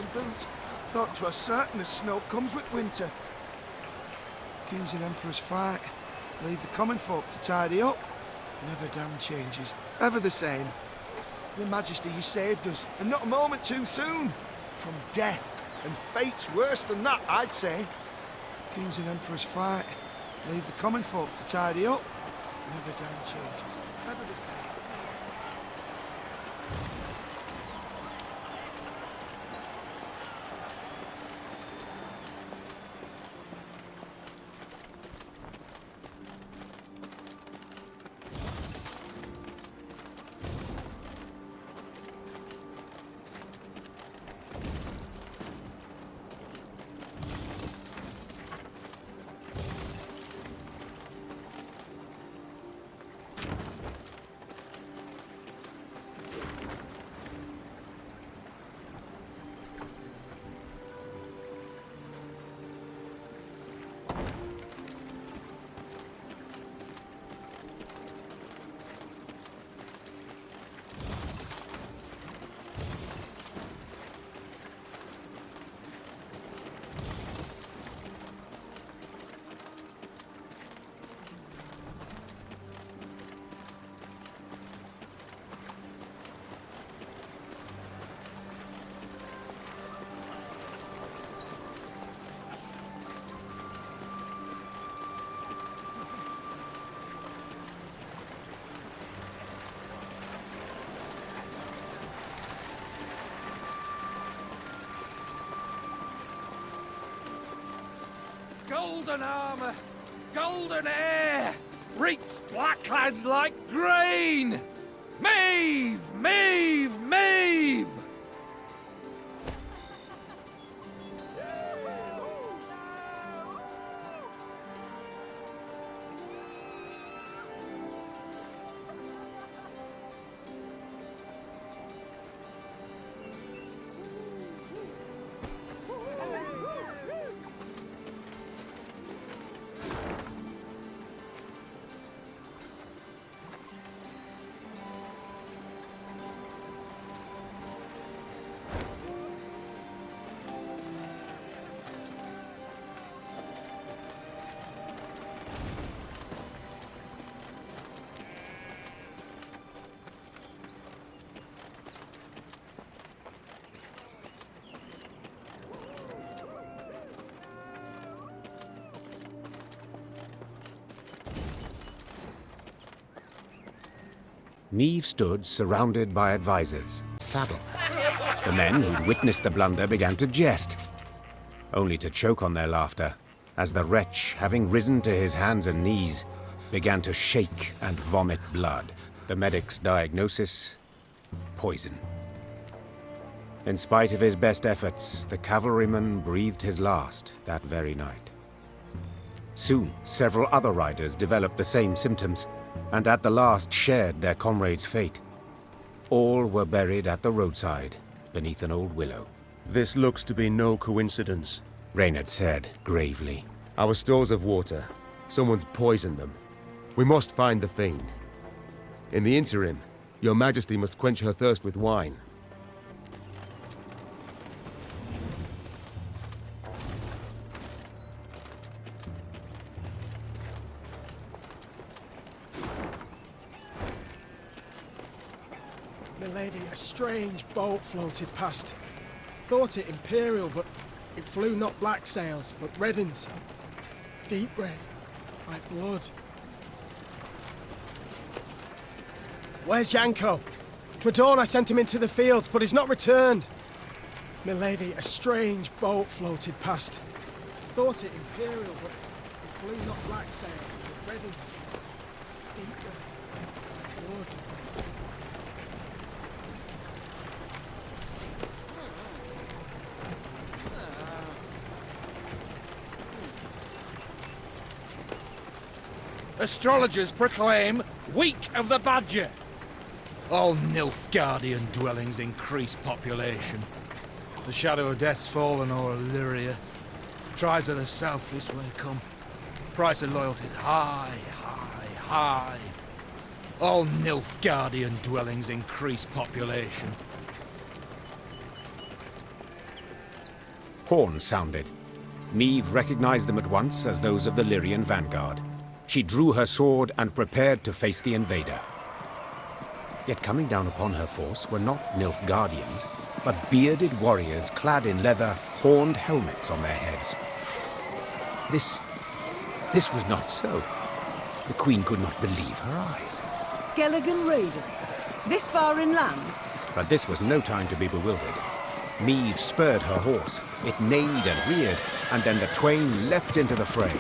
in boot. Thought 'twas certain as snow comes with winter. Kings and emperors fight. Leave the common folk to tidy up. Never damn changes. Ever the same. Your Majesty, you saved us, and not a moment too soon. From death, and fate's worse than that, I'd say. Kings and emperors fight. Leave the common folk to tidy up. Never damn changes. Ever the same. Golden armour, golden air, reaps black lads like grain! Maeve! Maeve! Maeve! Maeve stood surrounded by advisors. Saddle. The men who'd witnessed the blunder began to jest, only to choke on their laughter as the wretch, having risen to his hands and knees, began to shake and vomit blood. The medic's diagnosis: poison. In spite of his best efforts, the cavalryman breathed his last that very night. Soon, several other riders developed the same symptoms, and at the last shared their comrade's fate. All were buried at the roadside, beneath an old willow. This looks to be no coincidence, Reynard said gravely. Our stores of water. Someone's poisoned them. We must find the fiend. In the interim, your Majesty must quench her thirst with wine. Milady, a strange boat floated past. Thought it imperial, but it flew not black sails, but red uns. Deep red, like blood. Where's Yanko? 'Twere dawn I sent him into the fields, but he's not returned. Milady, a strange boat floated past. Thought it imperial, but it flew not black sails, but red uns. Deep red, like blood. Astrologers proclaim Week of the Badger. All Nilfgaardian dwellings increase population. The shadow of death's fallen o'er Illyria. Tribes of the south this way come. Price of loyalty's high, high, high. All Nilfgaardian dwellings increase population. horns sounded. Niamh recognized them at once as those of the Lyrian vanguard. She drew her sword and prepared to face the invader. Yet coming down upon her force were not Nilfgaardians, but bearded warriors clad in leather, horned helmets on their heads. This was not so. The Queen could not believe her eyes. Skelligan raiders? This far inland? But this was no time to be bewildered. Niamh spurred her horse. It neighed and reared, and then the twain leapt into the fray.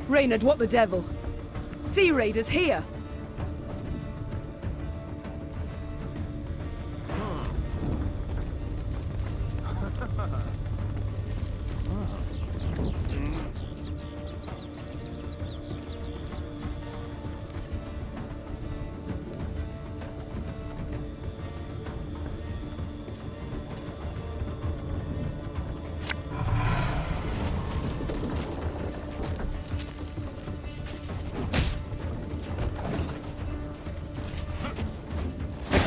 Reynard, what the devil? Sea raiders here!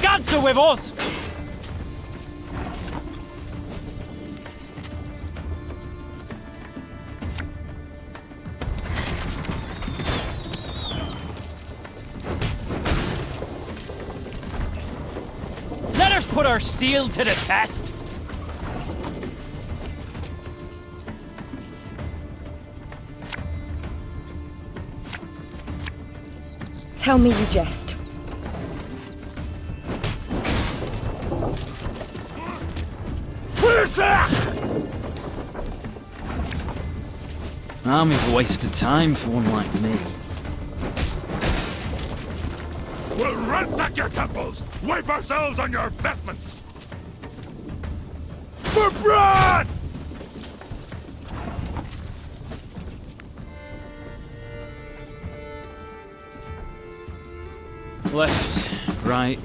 Answer with us! Let us put our steel to the test! Tell me you jest. Army's a waste of time for one like me. We'll ransack your temples! Wipe ourselves on your vestments! For blood! Left, right,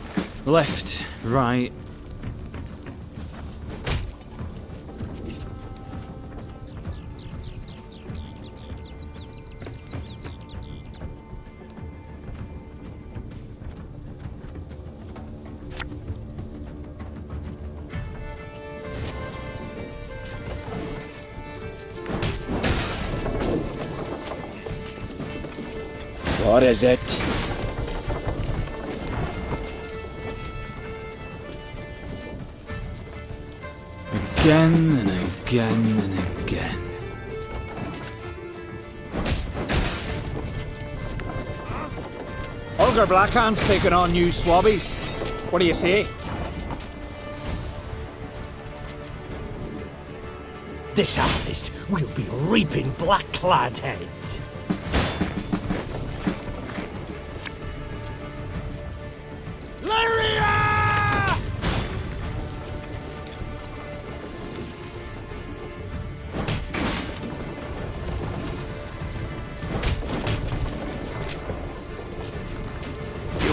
left, right. What is it? Again and again and again. Olger Blackhand's taken on new swabbies. What do you say? This harvest, we'll be reaping black-clad heads.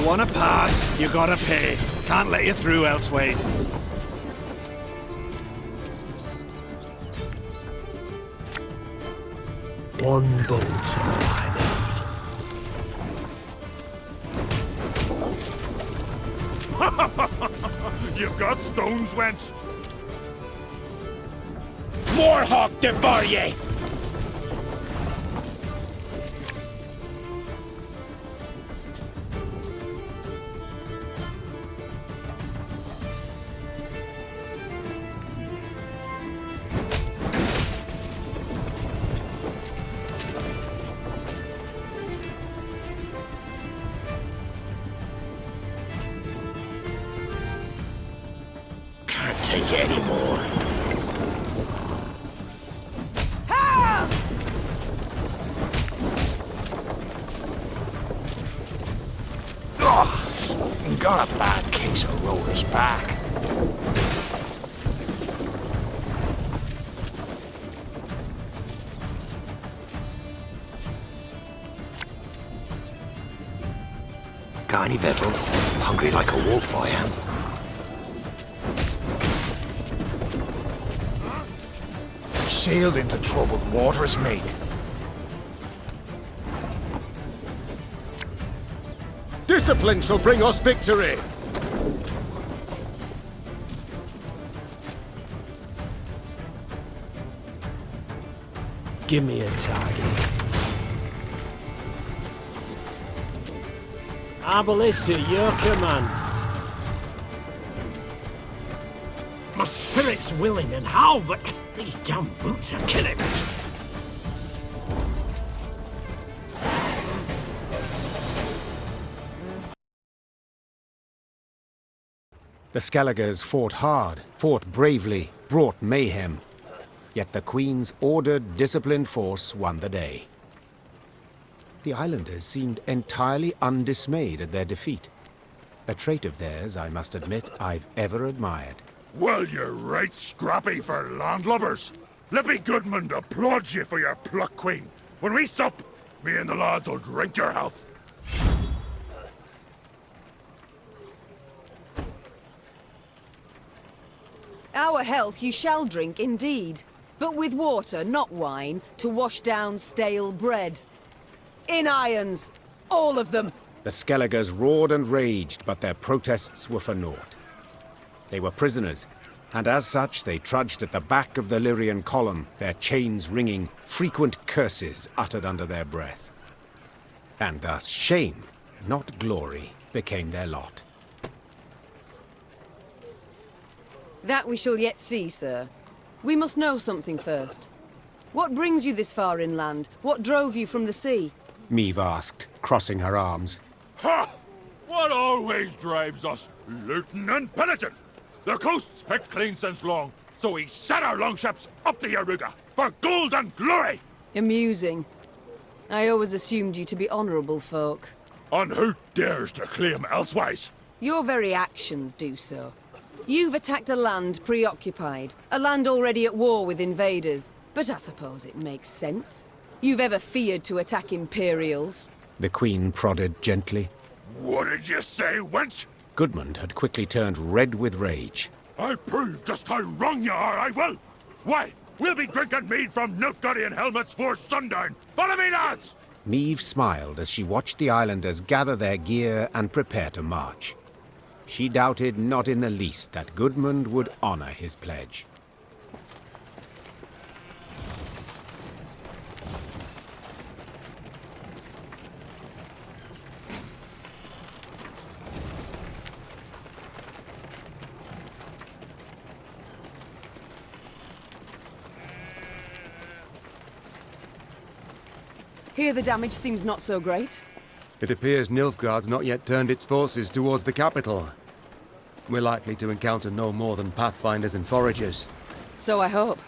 Wanna pass, you gotta pay. Can't let you through elseways. One boat I need. You've got stones, wench. More hawk to bar ye! Take it anymore. Help! Got a bad case This'll roll us back. Got any victuals? Hungry like a wolf, I am. Sailed into troubled waters, mate. Discipline shall bring us victory! Give me a target. Our ballista, your command. My spirit's willing and how, but these damn boots are killing me. The Skelligers fought hard, fought bravely, brought mayhem. Yet the Queen's ordered, disciplined force won the day. The islanders seemed entirely undismayed at their defeat. A trait of theirs, I must admit, I've ever admired. Well, you're right scrappy for landlubbers. Let me Goodman applaud you for your pluck, Queen. When we sup, me and the lads will drink your health. Our health you shall drink indeed, but with water, not wine, to wash down stale bread. In irons, all of them. The Skelligers roared and raged, but their protests were for naught. They were prisoners, and as such they trudged at the back of the Lyrian column, their chains ringing, frequent curses uttered under their breath. And thus shame, not glory, became their lot. That we shall yet see, sir. We must know something first. What brings you this far inland? What drove you from the sea? Meve asked, crossing her arms. Ha! What always drives us? Looting and pillaging. The coast's picked clean since long, so we set our longships up the Aruga for gold and glory! Amusing. I always assumed you to be honourable folk. And who dares to claim elsewise? Your very actions do so. You've attacked a land preoccupied, a land already at war with invaders, but I suppose it makes sense. You've ever feared to attack Imperials? The Queen prodded gently. What did you say, wench? Goodmund had quickly turned red with rage. I'll prove just how wrong you are, I will! Why, we'll be drinking mead from Nilfgaardian helmets for sundown! Follow me, lads! Meve smiled as she watched the islanders gather their gear and prepare to march. She doubted not in the least that Goodmund would honor his pledge. Here the damage seems not so great. It appears Nilfgaard's not yet turned its forces towards the capital. We're likely to encounter no more than pathfinders and foragers. So I hope.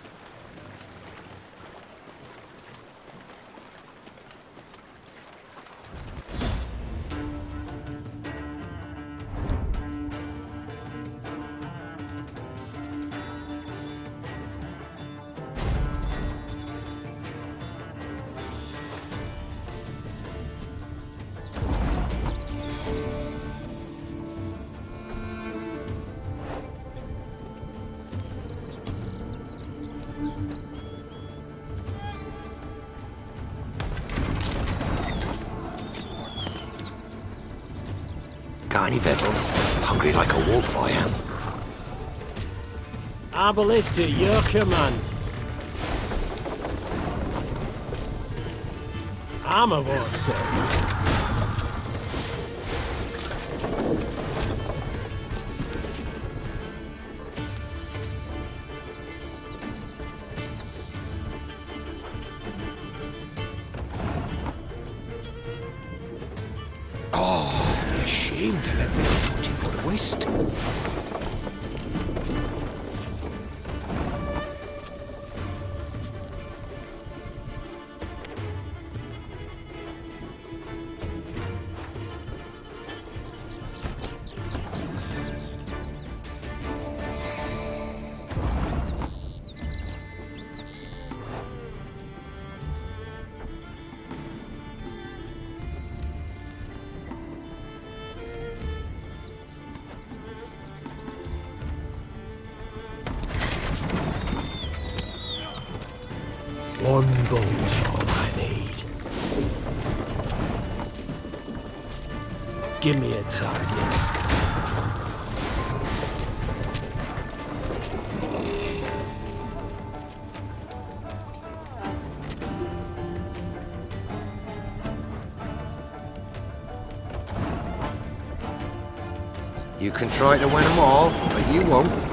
Got any victuals? Hungry like a wolf, I am. Our ballista, your command. I'm aboard, sir. Shame to let this booty go to waste. One boat's all I need. Give me a target. You can try to win them all, but you won't.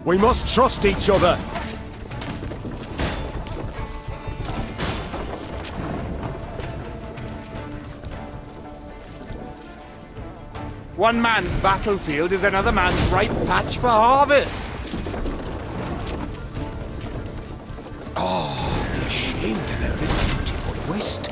We must trust each other! One man's battlefield is another man's ripe patch for harvest. Oh, be ashamed to let this beauty go to waste.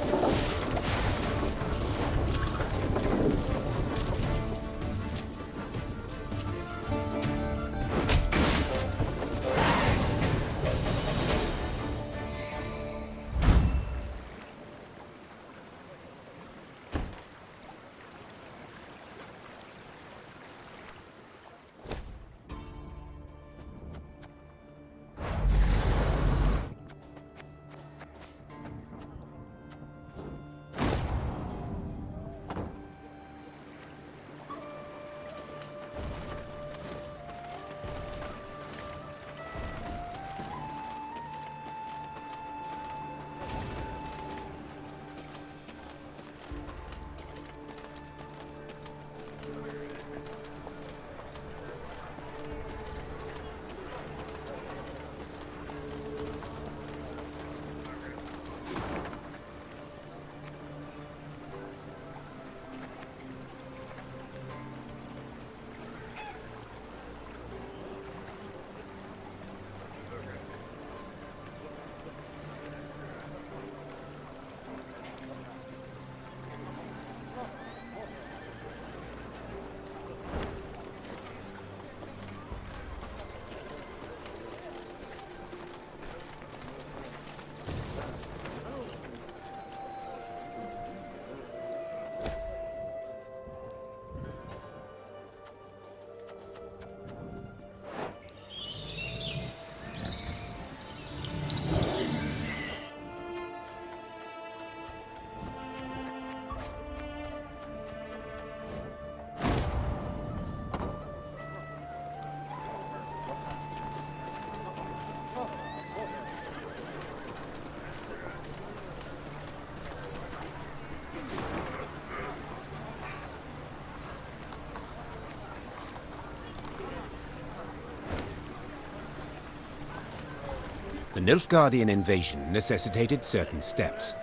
The Nilfgaardian invasion necessitated certain steps.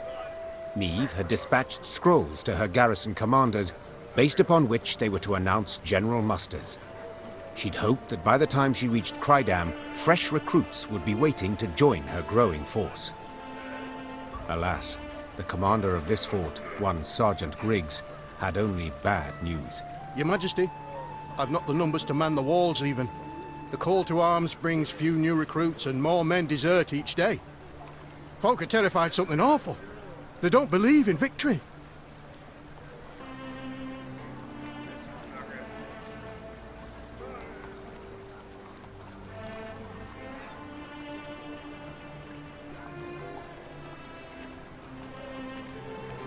Niamh had dispatched scrolls to her garrison commanders, based upon which they were to announce general musters. She'd hoped that by the time she reached Crydam, fresh recruits would be waiting to join her growing force. Alas, the commander of this fort, one Sergeant Griggs, had only bad news. Your Majesty, I've not the numbers to man the walls even. The call to arms brings few new recruits and more men desert each day. Folk are terrified something awful. They don't believe in victory.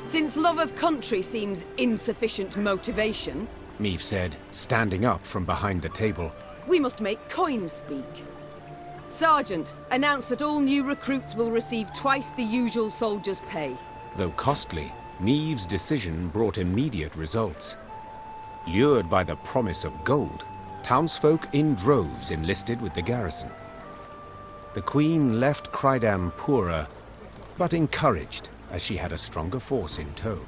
Since love of country seems insufficient motivation, Niamh said, standing up from behind the table. We must make coins speak. Sergeant, announce that all new recruits will receive twice the usual soldier's pay. Though costly, Niamh's decision brought immediate results. Lured by the promise of gold, townsfolk in droves enlisted with the garrison. The Queen left Crydam poorer, but encouraged, as she had a stronger force in tow.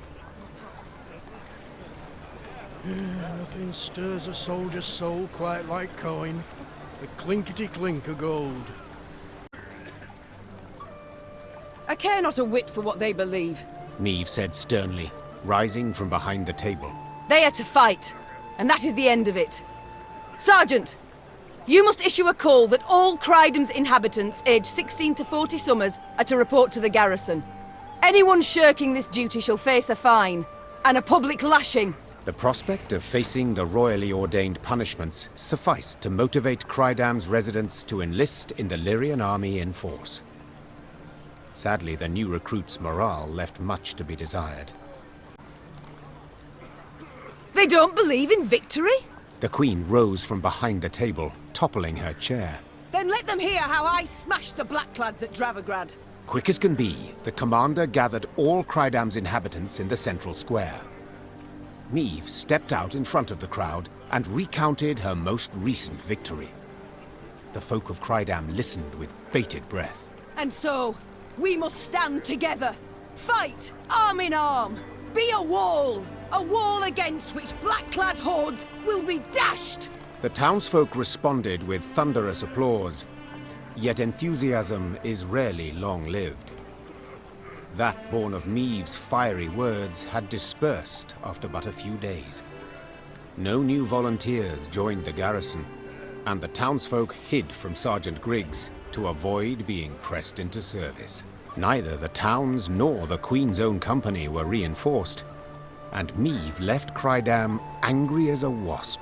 Nothing stirs a soldier's soul quite like coin. The clinkety-clink of gold. I care not a whit for what they believe. Niamh said sternly, rising from behind the table. They are to fight, and that is the end of it. Sergeant, you must issue a call that all Crydam's inhabitants aged 16 to 40 summers are to report to the garrison. Anyone shirking this duty shall face a fine, and a public lashing. The prospect of facing the royally ordained punishments sufficed to motivate Crydam's residents to enlist in the Lyrian army in force. Sadly, the new recruits' morale left much to be desired. They don't believe in victory? The Queen rose from behind the table, toppling her chair. Then let them hear how I smashed the Blackclads at Dravograd. Quick as can be, the commander gathered all Crydam's inhabitants in the central square. Meve stepped out in front of the crowd and recounted her most recent victory. The folk of Crydam listened with bated breath. And so, we must stand together. Fight, arm in arm. Be a wall against which black-clad hordes will be dashed. The townsfolk responded with thunderous applause, yet enthusiasm is rarely long-lived. That born of Meve's fiery words had dispersed after but a few days. No new volunteers joined the garrison, and the townsfolk hid from Sergeant Griggs to avoid being pressed into service. Neither the town's nor the Queen's own company were reinforced, and Meve left Crydam angry as a wasp.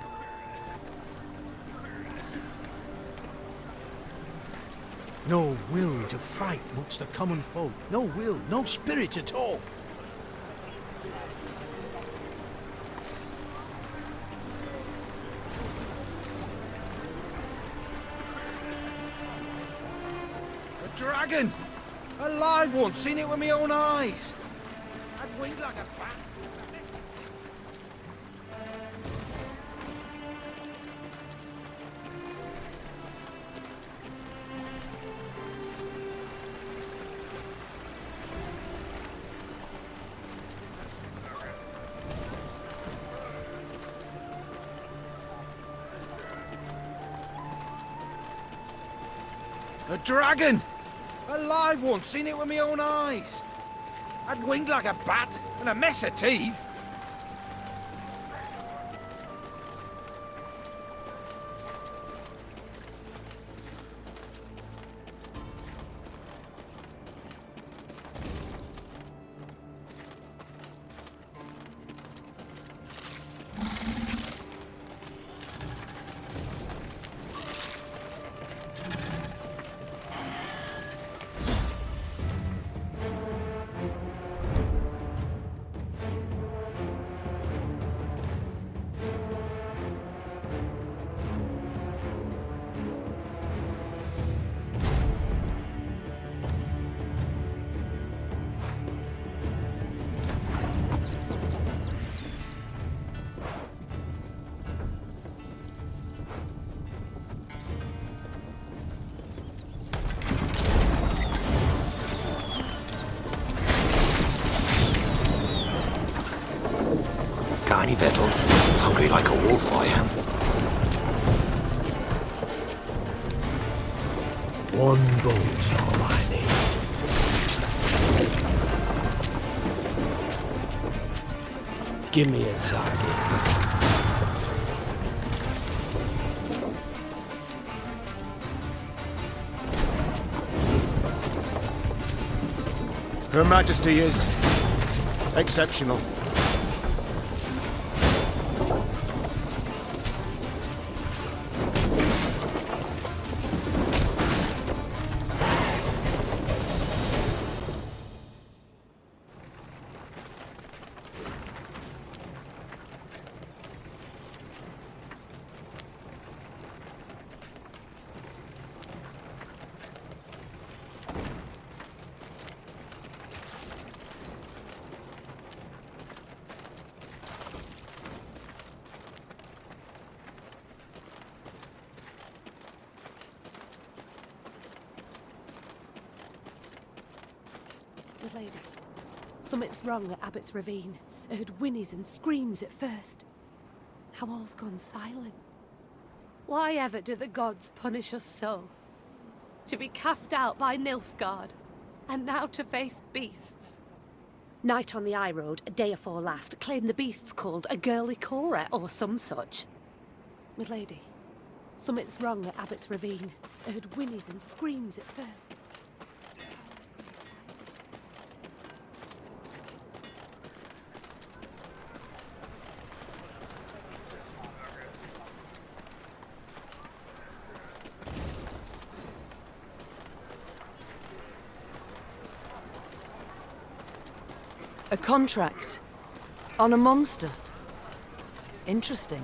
No will to fight amongst the common folk. No will, no spirit at all. A dragon! A live one, seen it with my own eyes. I'd winged like a bat. A dragon! A live one, seen it with my own eyes. I'd winged like a bat, and a mess of teeth. Got any victuals? Hungry like a wolf, I am. One boat's all I need. Give me a target. Her Majesty is exceptional. Lady, something's wrong at Abbott's Ravine. I heard whinnies and screams at first. How all's gone silent. Why ever do the gods punish us so? To be cast out by Nilfgaard, and now to face beasts. Night on the High Road, a day afore last, claimed the beasts called a girly Cora or some such. My lady, something's wrong at Abbott's Ravine. I heard whinnies and screams at first. A contract. On a monster. Interesting.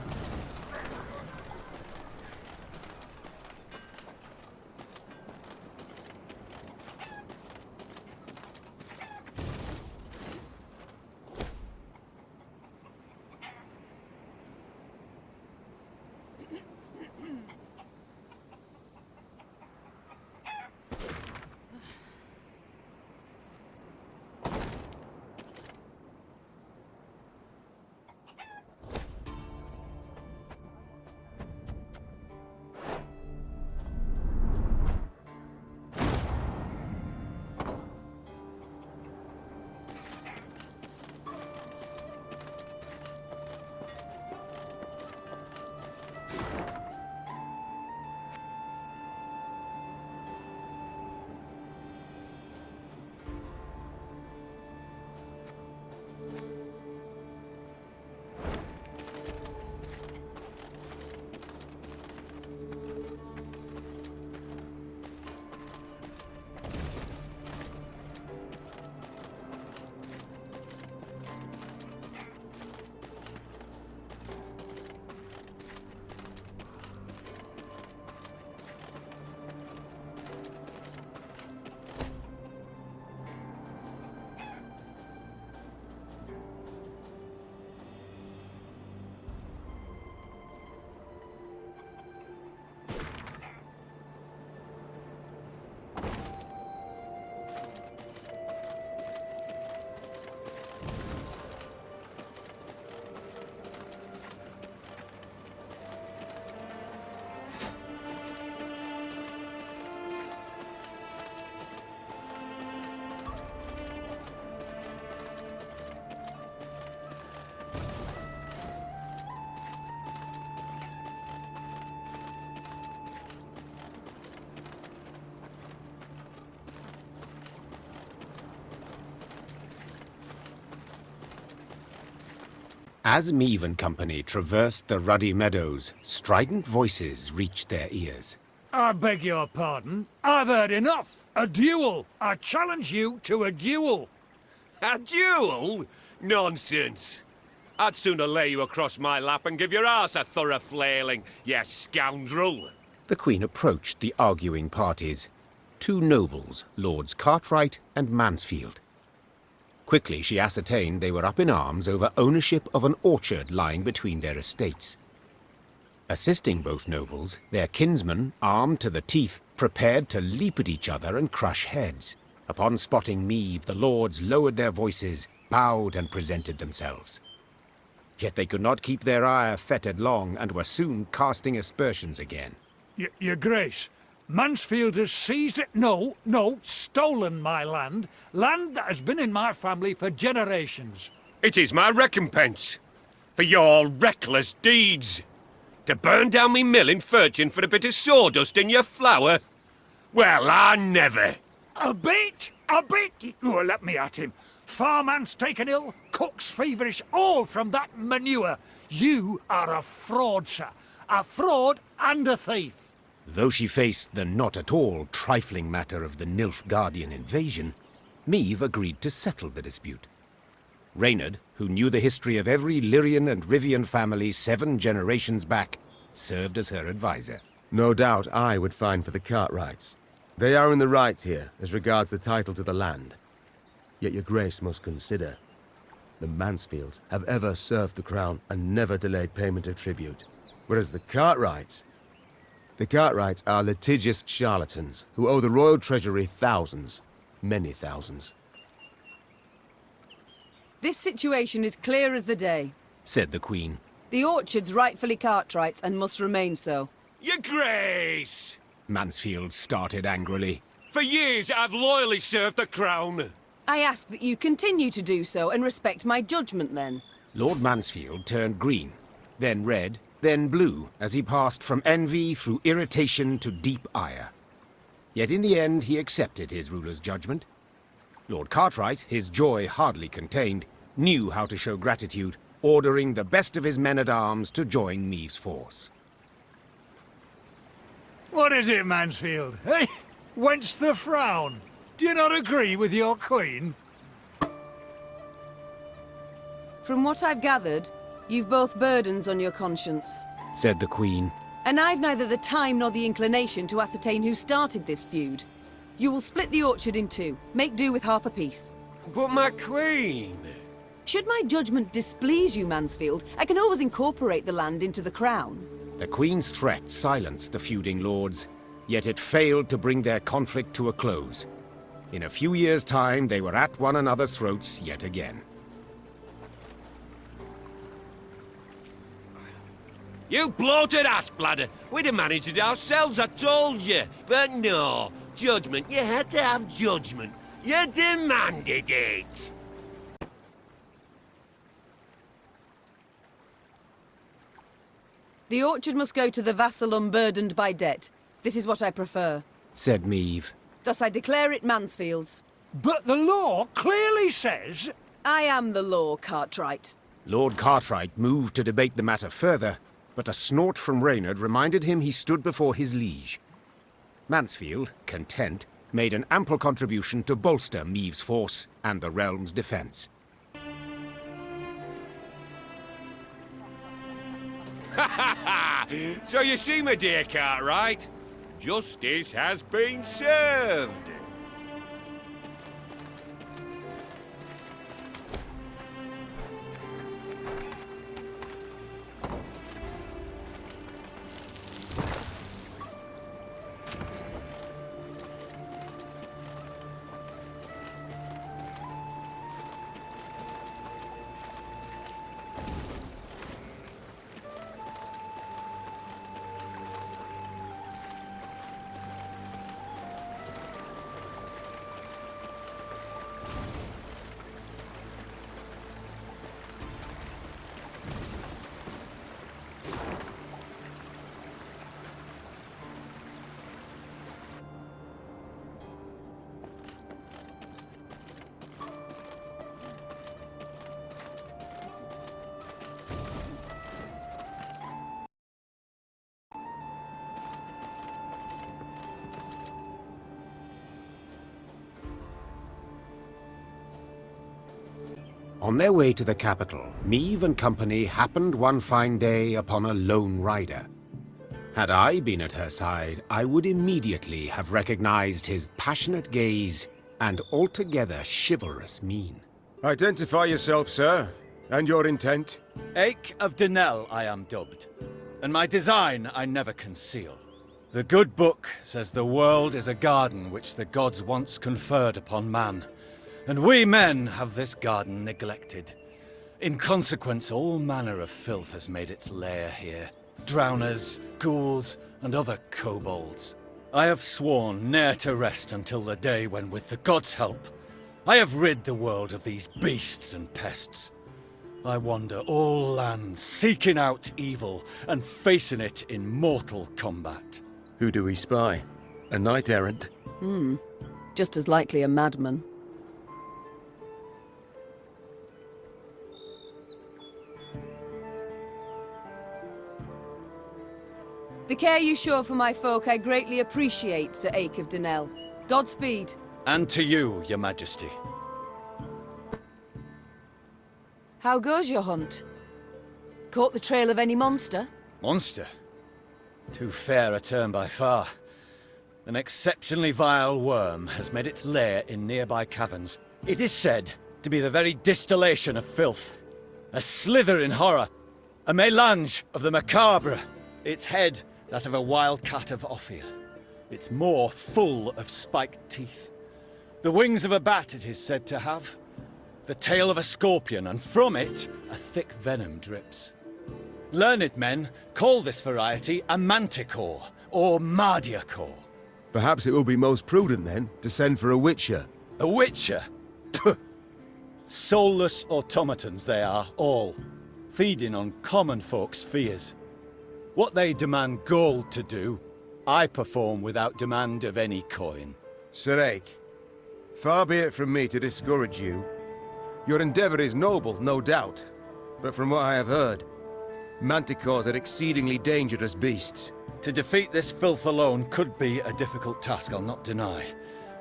As Meave and company traversed the ruddy meadows, strident voices reached their ears. I beg your pardon. I've heard enough. A duel. I challenge you to a duel. A duel? Nonsense. I'd sooner lay you across my lap and give your arse a thorough flailing, you scoundrel. The Queen approached the arguing parties. Two nobles, Lords Cartwright and Mansfield. Quickly she ascertained they were up in arms over ownership of an orchard lying between their estates. Assisting both nobles, their kinsmen, armed to the teeth, prepared to leap at each other and crush heads. Upon spotting Meave, the lords lowered their voices, bowed and presented themselves. Yet they could not keep their ire fettered long, and were soon casting aspersions again. Your Grace, Mansfield has seized it. No, stolen my land. Land that has been in my family for generations. It is my recompense for your reckless deeds. To burn down me mill in Furchin for a bit of sawdust in your flour? Well, I never. A bit? Oh, let me at him. Farmhands taken ill, cooks feverish, all from that manure. You are a fraud, sir. A fraud and a thief. Though she faced the not at all trifling matter of the Nilfgaardian invasion, Meave agreed to settle the dispute. Reynard, who knew the history of every Lyrian and Rivian family 7 generations back, served as her advisor. No doubt I would find for the Cartwrights. They are in the right here, as regards the title to the land. Yet your Grace must consider, the Mansfields have ever served the crown and never delayed payment of tribute. Whereas the Cartwrights are litigious charlatans who owe the royal treasury thousands, many thousands. This situation is clear as the day, said the Queen. The orchard's rightfully Cartwright's and must remain so. Your Grace! Mansfield started angrily. For years I've loyally served the crown. I ask that you continue to do so and respect my judgment then. Lord Mansfield turned green, then red, then blue, as he passed from envy through irritation to deep ire. Yet in the end he accepted his ruler's judgment. Lord Cartwright, his joy hardly contained, knew how to show gratitude, ordering the best of his men-at-arms to join Meave's force. What is it, Mansfield? Hey, whence the frown? Do you not agree with your queen? From what I've gathered, you've both burdens on your conscience. said the Queen. And I've neither the time nor the inclination to ascertain who started this feud. You will split the orchard in two. Make do with half a piece. But my queen! Should my judgment displease you, Mansfield, I can always incorporate the land into the crown. The Queen's threat silenced the feuding lords, yet it failed to bring their conflict to a close. In a few years' time, they were at one another's throats yet again. You bloated ass bladder! We'd have managed it ourselves, I told you! But no! Judgment. You had to have judgment. You demanded it! The orchard must go to the vassal unburdened by debt. This is what I prefer, said Meave. Thus I declare it Mansfield's. But the law clearly says... I am the law, Cartwright. Lord Cartwright moved to debate the matter further, but a snort from Reynard reminded him he stood before his liege. Mansfield, content, made an ample contribution to bolster Meave's force and the realm's defense. So you see, my dear Cartwright, justice has been served. On their way to the capital, Meave and company happened one fine day upon a lone rider. Had I been at her side, I would immediately have recognized his passionate gaze and altogether chivalrous mien. Identify yourself, sir, and your intent. Ake of Denel I am dubbed, and my design I never conceal. The good book says the world is a garden which the gods once conferred upon man. And we men have this garden neglected. In consequence, all manner of filth has made its lair here. Drowners, ghouls, and other kobolds. I have sworn ne'er to rest until the day when, with the gods' help, I have rid the world of these beasts and pests. I wander all lands, seeking out evil and facing it in mortal combat. Who do we spy? A knight-errant? Just as likely a madman. The care you show for my folk I greatly appreciate, Sir Ake of Denel. Godspeed. And to you, your majesty. How goes your hunt? Caught the trail of any monster? Monster? Too fair a term by far. An exceptionally vile worm has made its lair in nearby caverns. It is said to be the very distillation of filth. A slithering horror. A mélange of the macabre. Its head, that of a wild cat of Ophir. Its maw full of spiked teeth. The wings of a bat it is said to have. The tail of a scorpion, and from it a thick venom drips. Learned men call this variety a manticore, or mardiacore. Perhaps it will be most prudent, then, to send for a witcher. A witcher? Soulless automatons they are, all. Feeding on common folk's fears. What they demand gold to do, I perform without demand of any coin. Sir Ake, far be it from me to discourage you. Your endeavor is noble, no doubt. But from what I have heard, manticores are exceedingly dangerous beasts. To defeat this filth alone could be a difficult task, I'll not deny.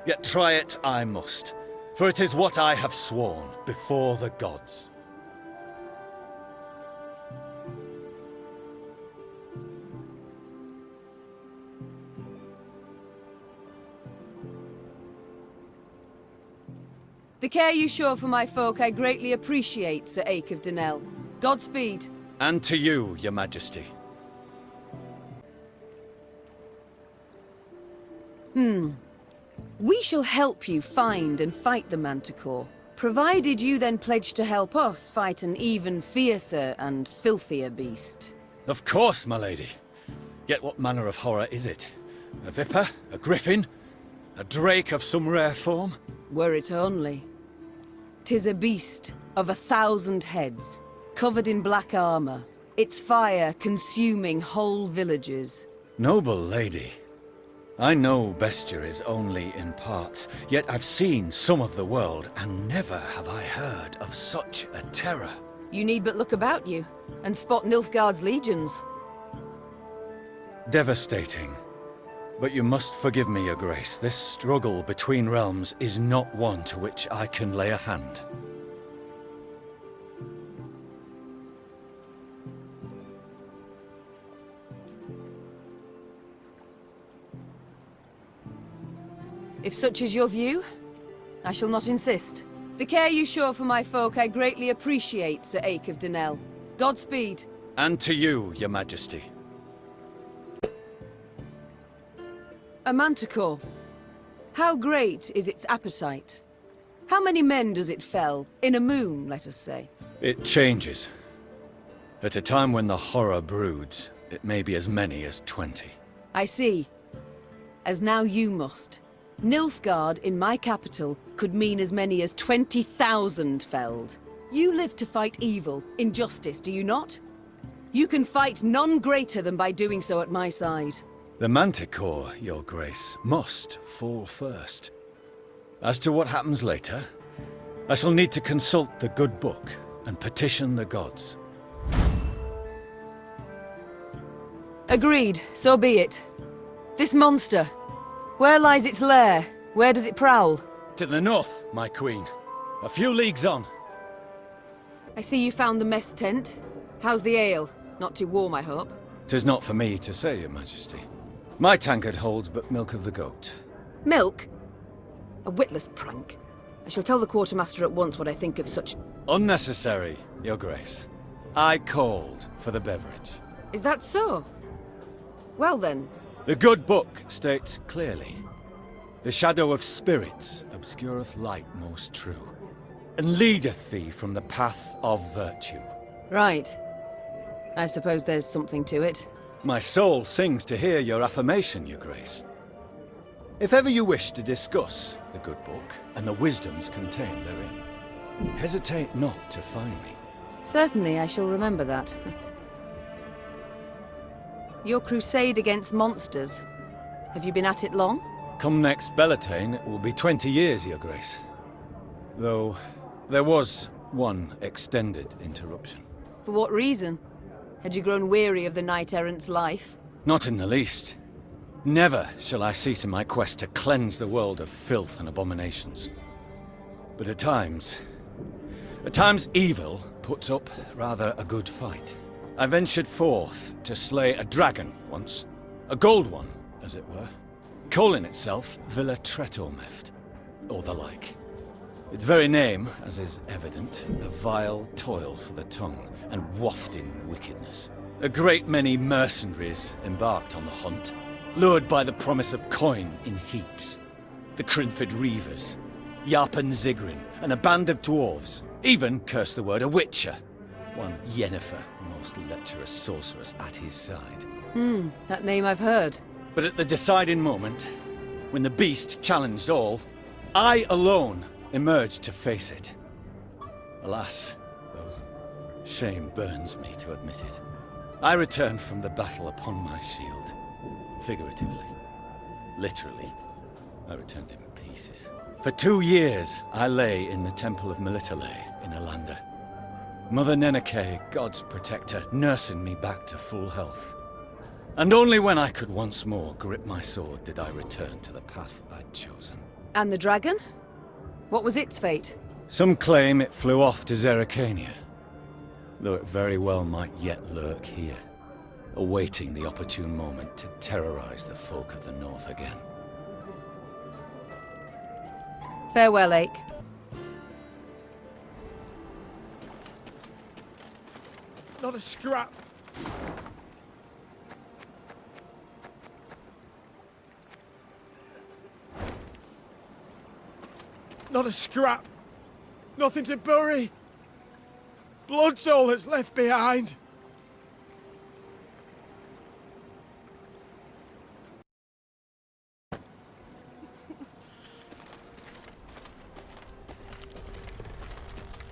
Yet try it I must, for it is what I have sworn before the gods. The care you show for my folk I greatly appreciate, Sir Ake of Denell. Godspeed. And to you, your majesty. We shall help you find and fight the Manticore, provided you then pledge to help us fight an even fiercer and filthier beast. Of course, my lady. Yet what manner of horror is it? A viper? A griffin? A drake of some rare form? Were it only. 'Tis a beast of 1,000 heads, covered in black armor, its fire consuming whole villages. Noble lady. I know bestiary is only in parts, yet I've seen some of the world, and never have I heard of such a terror. You need but look about you, and spot Nilfgaard's legions. Devastating. But you must forgive me, your grace. This struggle between realms is not one to which I can lay a hand. If such is your view, I shall not insist. The care you show for my folk I greatly appreciate, Sir Ake of Denell. Godspeed. And to you, your majesty. A manticore. How great is its appetite? How many men does it fell? In a moon, let us say. It changes. At a time when the horror broods, it may be as many as 20. I see. As now you must. Nilfgaard in my capital could mean as many as 20,000 felled. You live to fight evil, injustice, do you not? You can fight none greater than by doing so at my side. The Manticore, your grace, must fall first. As to what happens later, I shall need to consult the good book and petition the gods. Agreed, so be it. This monster, where lies its lair? Where does it prowl? To the north, my queen. A few leagues on. I see you found the mess tent. How's the ale? Not too warm, I hope. 'Tis not for me to say, your majesty. My tankard holds but milk of the goat. Milk? A witless prank. I shall tell the quartermaster at once what I think of such... Unnecessary, your grace. I called for the beverage. Is that so? Well then. The good book states clearly, the shadow of spirits obscureth light most true, and leadeth thee from the path of virtue. Right. I suppose there's something to it. My soul sings to hear your affirmation, your grace. If ever you wish to discuss the good book and the wisdoms contained therein, hesitate not to find me. Certainly, I shall remember that. Your crusade against monsters. Have you been at it long? Come next Bellatane, it will be 20 years, your grace. Though, there was one extended interruption. For what reason? Had you grown weary of the knight-errant's life? Not in the least. Never shall I cease in my quest to cleanse the world of filth and abominations. But at times evil puts up rather a good fight. I ventured forth to slay a dragon once. A gold one, as it were. Calling itself Villa Tretormeft, or the like. Its very name, as is evident, a vile toil for the tongue and wafting wickedness. A great many mercenaries embarked on the hunt, lured by the promise of coin in heaps. The Crinford Reavers, Yarpen Zigrin, and a band of dwarves. Even, curse the word, a witcher. One Yennefer, a most lecherous sorceress, at his side. That name I've heard. But at the deciding moment, when the beast challenged all, I alone emerged to face it. Alas, though shame burns me to admit it, I returned from the battle upon my shield. Figuratively. Literally, I returned in pieces. For 2 years, I lay in the temple of Melitele in Alanda. Mother Neneke, God's protector, nursing me back to full health. And only when I could once more grip my sword did I return to the path I'd chosen. And the dragon? What was its fate? Some claim it flew off to Zerrikania, though it very well might yet lurk here, awaiting the opportune moment to terrorize the folk of the north again. Farewell, Ake. Not a scrap. Not a scrap. Nothing to bury. Blood's all that's left behind.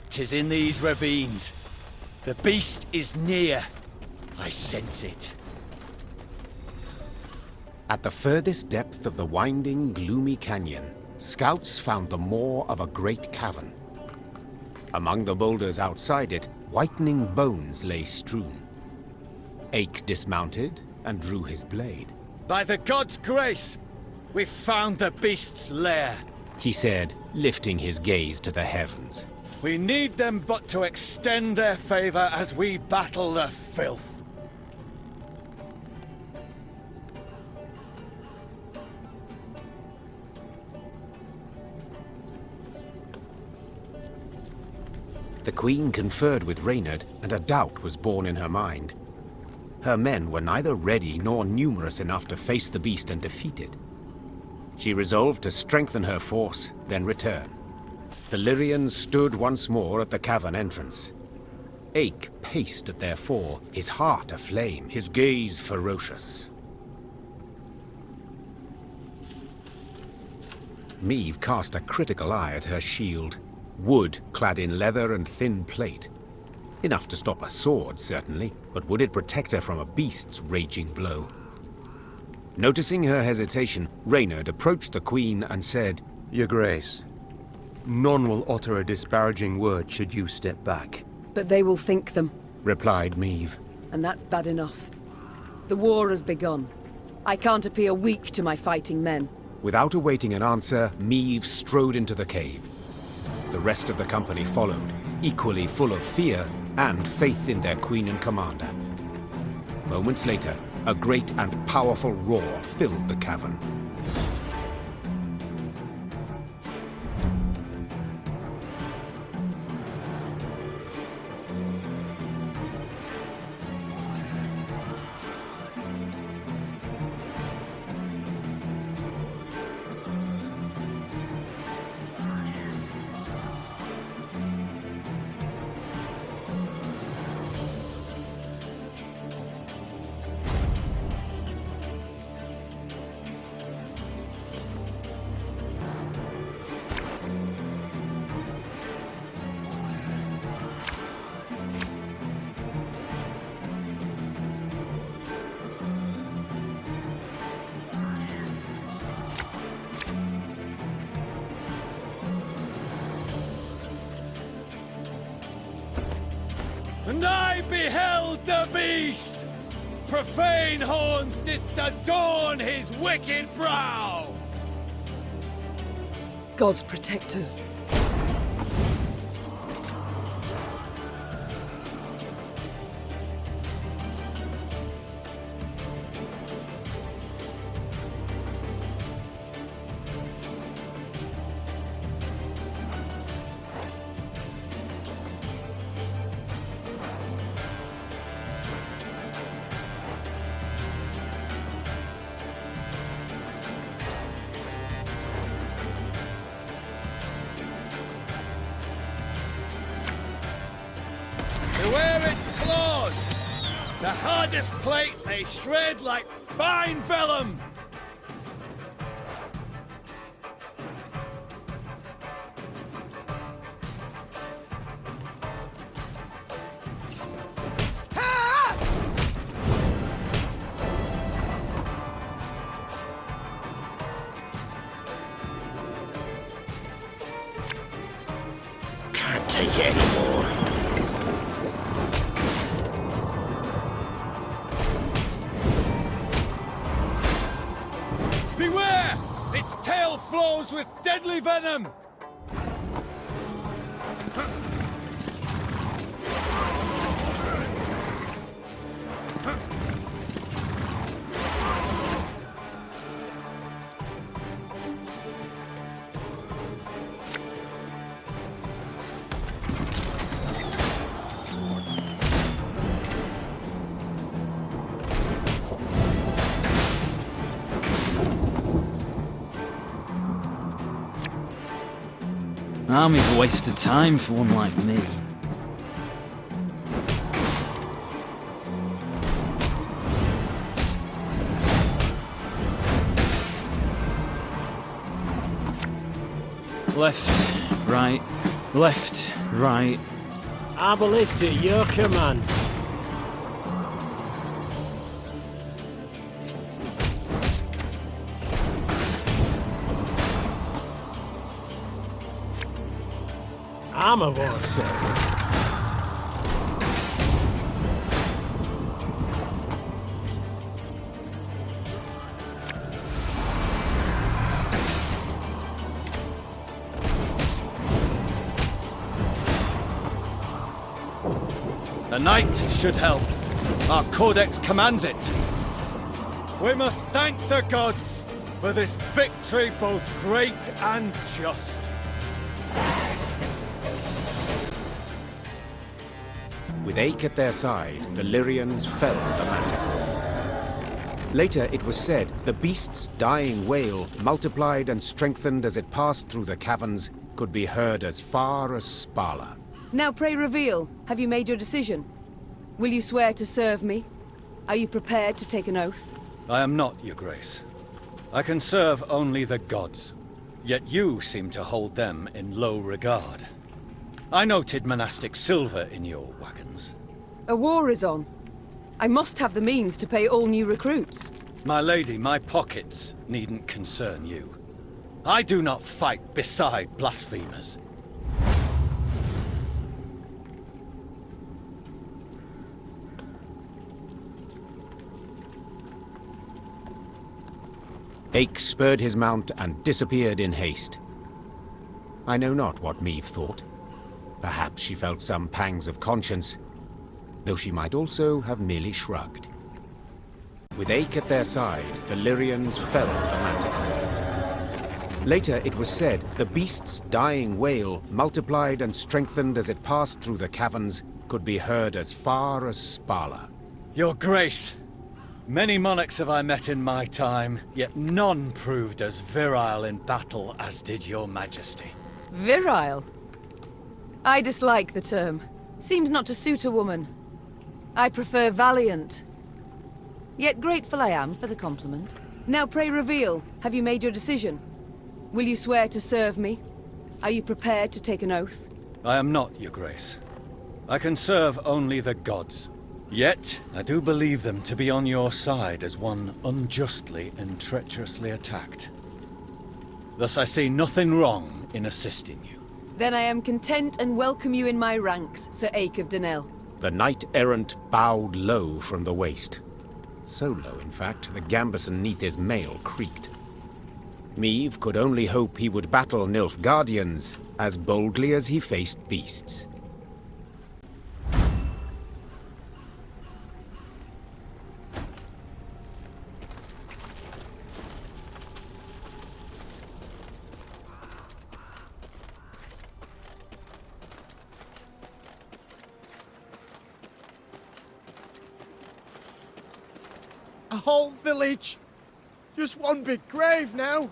"'Tis in these ravines. The beast is near. I sense it." At the furthest depth of the winding, gloomy canyon, scouts found the maw of a great cavern. Among the boulders outside it, whitening bones lay strewn. Aik dismounted and drew his blade. "By the god's grace, we've found the beast's lair," he said, lifting his gaze to the heavens. "We need them but to extend their favor as we battle the filth." The Queen conferred with Reynard, and a doubt was born in her mind. Her men were neither ready nor numerous enough to face the beast and defeat it. She resolved to strengthen her force, then return. The Lyrians stood once more at the cavern entrance. Aik paced at their fore, his heart aflame, his gaze ferocious. Meve cast a critical eye at her shield. Wood clad in leather and thin plate. Enough to stop a sword, certainly, but would it protect her from a beast's raging blow? Noticing her hesitation, Reynard approached the Queen and said, "Your Grace, none will utter a disparaging word should you step back." But they will think them, replied Meve. And that's bad enough. The war has begun. I can't appear weak to my fighting men. Without awaiting an answer, Meve strode into the cave. The rest of the company followed, equally full of fear and faith in their queen and commander. Moments later, a great and powerful roar filled the cavern. "And I beheld the beast! Profane horns didst adorn his wicked brow!" Gods protect us. Beware its claws! The hardest plate they shred like fine vellum! Can't take it anymore. Beware! Its tail flows with deadly venom! Army's a waste of time for one like me. Left, right, left, right. Our ballista, your command. Armor war, sir. The knight should help. Our codex commands it. We must thank the gods for this victory both great and just. With Ache at their side, the Lyrians felled the Manticore. Later, it was said, the beast's dying wail, multiplied and strengthened as it passed through the caverns, could be heard as far as Spala. Now pray reveal, have you made your decision? Will you swear to serve me? Are you prepared to take an oath? I am not, your grace. I can serve only the gods. Yet you seem to hold them in low regard. I noted monastic silver in your wagons. A war is on. I must have the means to pay all new recruits. My lady, my pockets needn't concern you. I do not fight beside blasphemers. Ache spurred his mount and disappeared in haste. I know not what Meve thought. Perhaps she felt some pangs of conscience, though she might also have merely shrugged. With Ache at their side, the Lyrians felled the Manticore. Later, it was said, the beast's dying wail, multiplied and strengthened as it passed through the caverns, could be heard as far as Spala. Your grace! Many monarchs have I met in my time, yet none proved as virile in battle as did your majesty. Virile? I dislike the term. Seems not to suit a woman. I prefer valiant. Yet grateful I am for the compliment. Now pray reveal, have you made your decision? Will you swear to serve me? Are you prepared to take an oath? I am not, your grace. I can serve only the gods. Yet, I do believe them to be on your side as one unjustly and treacherously attacked. Thus I see nothing wrong in assisting you. Then I am content and welcome you in my ranks, Sir Ache of Denel. The knight-errant bowed low from the waist. So low, in fact, the gambeson neath his mail creaked. Meve could only hope he would battle Nilfgaardians as boldly as he faced beasts. A whole village! Just one big grave now!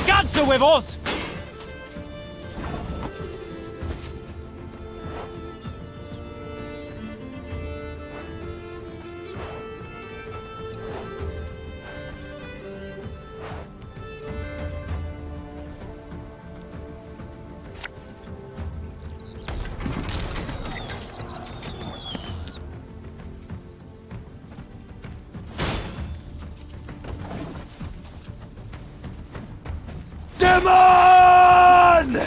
Gods are with us! Come on!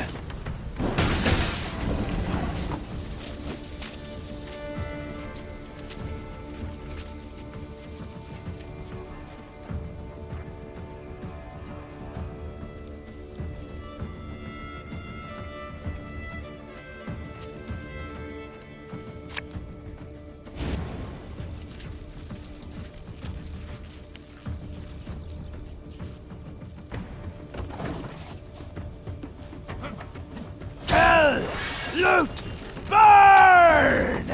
Loot! Burn!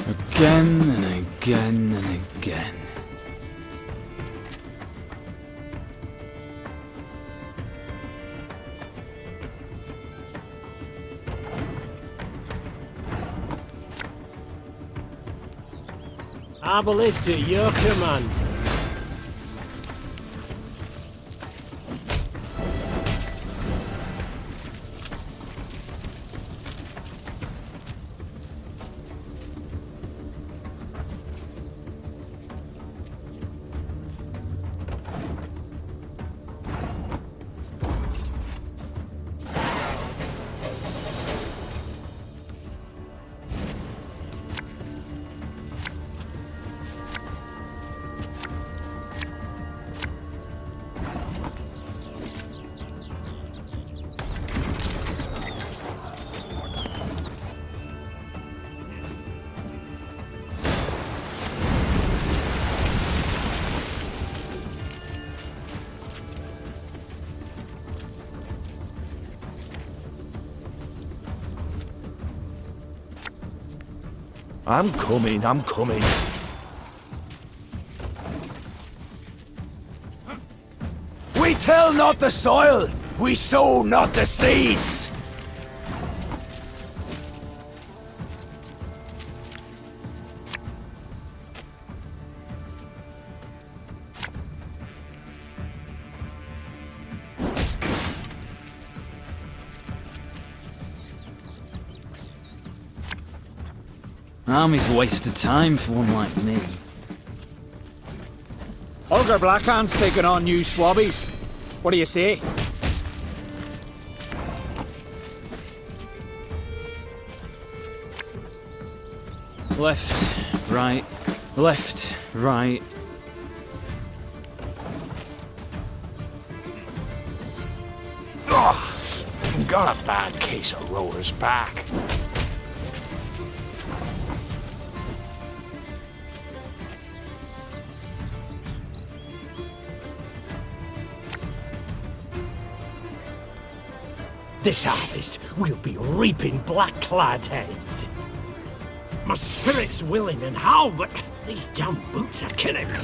Again and again and again. Our ballista, your command. I'm coming, I'm coming. We till not the soil, we sow not the seeds. Army's a waste of time for one like me. Olga Blackhand's taking on new swabbies. What do you say? Left, right, left, right. Oh, got a bad case of rower's back. This harvest, we'll be reaping black-clad heads. My spirit's willing and how, but these damn boots are killing me.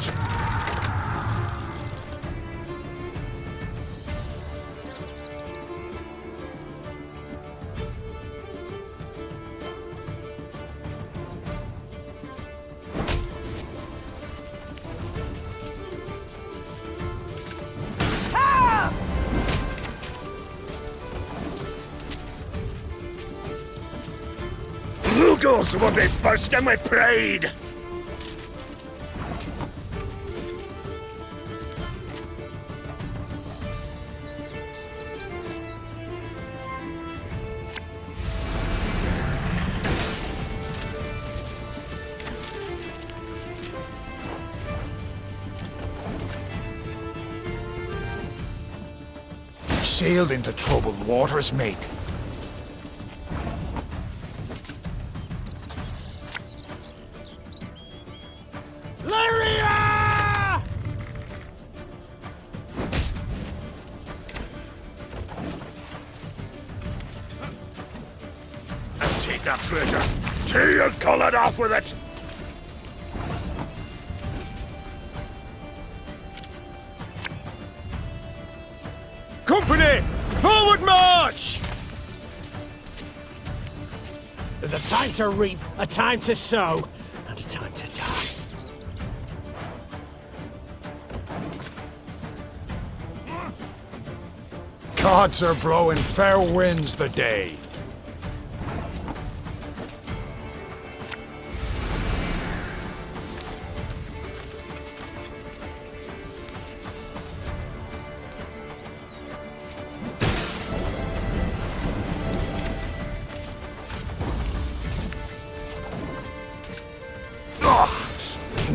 Lugos will be bursting with pride! We've sailed into troubled waters, mate. Take that treasure. Till you cull it off with it. Company! Forward march! There's a time to reap, a time to sow, and a time to die. gods are blowing fair winds the day.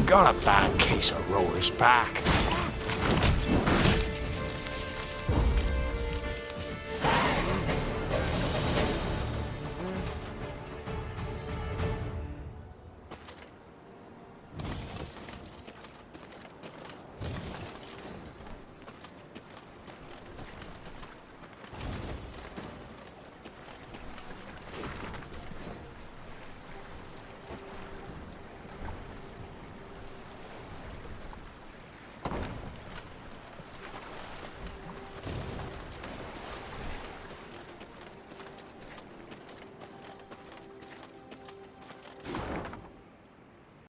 Got a bad case of rower's back.